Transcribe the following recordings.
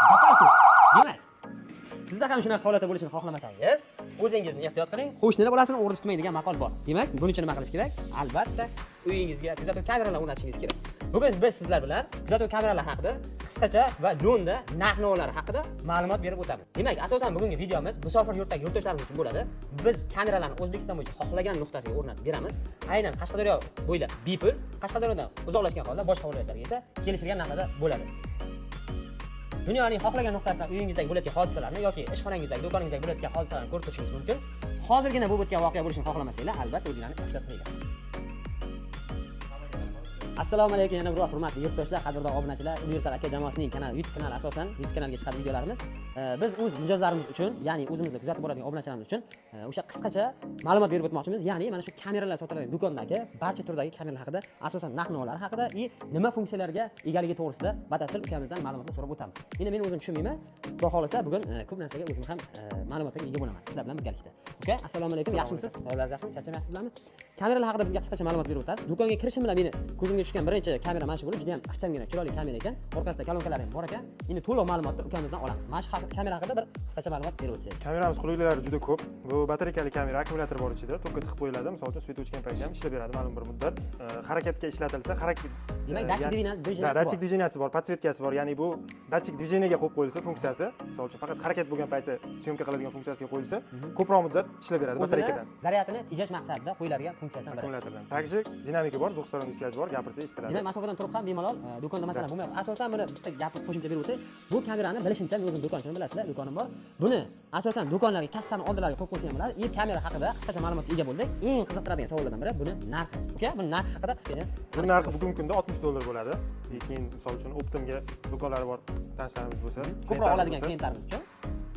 Zapalku. Demak, sizda ham shunaqa holatda bo'lishini xohlamasangiz, o'zingizni ehtiyot qiling. Qo'shnilar bolasini o'g'ri tutmaydigan maqol bor. Demak, buning uchun nima qilish kerak? Albatta, uyingizga kuzatuv kameralar o'rnatishingiz kerak. Bugun biz sizlar bilan kuzatuv kameralar haqida qisqacha va lo'nda narx-navlari haqida ma'lumot berib o'tamiz. Demak, asosan bugungi videomiz musofir yurtdagi yurtdoshlarimiz uchun bo'ladi. Biz kameralarni O'zbekiston bo'yicha xohlagan nuqtasiga o'rnatib beramiz. Aynan Qashqadaryo bo'ylab bepul, Qashqadaryodan uzoqlashgan holda boshqa viloyatlarga esa kelishilgan narxda bo'ladi. Dunyoning xohlagan nuqtasidan uyingizdagi bo'layotgan hodisalarni yoki ishxonangizdagi, do'koningizdagi bo'layotgan hodisalarni ko'rib turishingiz mumkin. Hozirgina bo'lib o'tgan voqea bo'lishini xohlamasanglar, albatta o'zinglarni ehtiyot qilinglar. Assalomu alaykum, yana bir hurmatli yurtdoshlar, qadrdon obunachilar, Universal aka jamoasining YouTube kanali asosan YouTube kanaliga chiqadi videolarimiz. Biz o'z mijozlarimiz uchun, ya'ni o'zimizda kuzatib boradigan obunachilarimiz uchun o'sha qisqacha ma'lumot berib o'tmoqchimiz. Ya'ni mana shu kameralar sotiladigan do'kondagi barcha turdagi kameralar haqida, asosan narx-navolar haqida va nima funksiyalarga egaligi to'g'risida batafsil ukamizdan ma'lumotlar so'rab o'tamiz. Endi men o'zim tushunmayman. Xudo xolasa bugun ko'p narsaga o'zim ham ma'lumotga ega bo'laman. Sizlar bilan birgalikda. Okay, assalomu alaykum. Yaxshimisiz? Tayyorlar yaxshimi? Charchamayapsizlarmi? Kameralar haqida bizga qisqacha ma'lumot berib o'tasiz. Do'konga kirishim bilan meni ko'zimga tushgan birinchi kamera mana shu bo'lib, juda ham ixchamgina, chiroyli kamera ekan. Orqasida kolonkalar ham bor ekan. Endi to'liq ma'lumotni ukamizdan olamiz. Mana shu kamera haqida bir qisqacha ma'lumot berib o'tsangiz. Kameramiz qulayliklari juda ko'p. Bu batareykali kamera, akkumulyator bor ichida, tokka tiqib qo'yiladi. Misol uchun svet o'chgan paytda ham ishlab beradi ma'lum bir muddat. Harakatga ishlatilsa, demak, datchik dvijeniya bor. Datchik dvijeniyasi bor, podsvetkasi bor. Ya'ni bu datchik dvijeniyaga qo'yib qo'yilsa funksiyasi, misol uchun faqat harakat bo'lgan paytda syomka qiladigan funksiyasiga qo'yilsa, ko'proq muddat ishlab beradi batareykadan. Zaryadini tejash maqsadida qo'yiladigan funksiyadan biri. Akkumulyatordan. Также dinamika bor, 2 tomonli svyaz bor, gapirsa eshitiladi. Demak, masofadan turib ham bemalol do'konda masalan bo'lmaydi. Asosan buni bitta gapni qo'shimcha berib o'tay. Bu kamerani bilishimcha, men o'zim do'konchini bilasizlar, do'konim bor. Buni asosan do'konlarga, kassani oldilariga qo'yib qo'ysa ham bo'ladi. Kamera haqida qisqacha ma'lumotga ega bo'ldik. Eng qiziqtiradigan savollardan biri buni narxi. Okay? Bu narx haqida qisqacha. Bu narxi bugungi kunda $60 bo'ladi. Keyin misol uchun Optimga do'konlari bor tanishlarimiz bo'lsa, ko'proq oladigan klientlarimiz uchun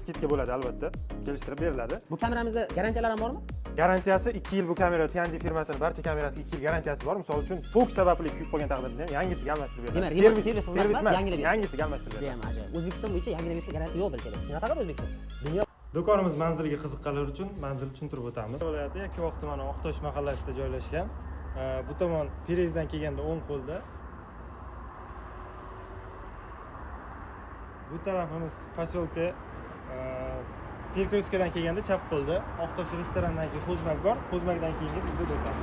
skidka bo'ladi albatta, kelishtirib beriladi. Bu kameramizda garantiyalar ham bormi? Garantiyasi 2 yil bu kamera, Tianji firmasining barcha kamerasiga 2 yil garantiyasi bor. Misol uchun tok sababli kuyib qolgan taqdirda ham yangisiga almashtirib beriladi. Demak, servis emas, yangisiga almashtirib beriladi. Demak, O'zbekiston bo'yicha yangini berishga garantiya yo'q bilsanglar. Nima faqat O'zbekiston. Dunyo Do'konimiz manziliga qiziqqanlar uchun manzilni tushuntirib o'tamiz. Viloyati Yakkabog' tumani Oqtosh mahallasida joylashgan. Bu tomon Perezdan kelganda o'ng qo'lda. Bu tarafimiz posyolka Perkroskadan kelganda chap qo'lda. Oqtosh restoranidan keyin Xo'jmak bor. Xo'jmakdan keyingi bizda do'kon.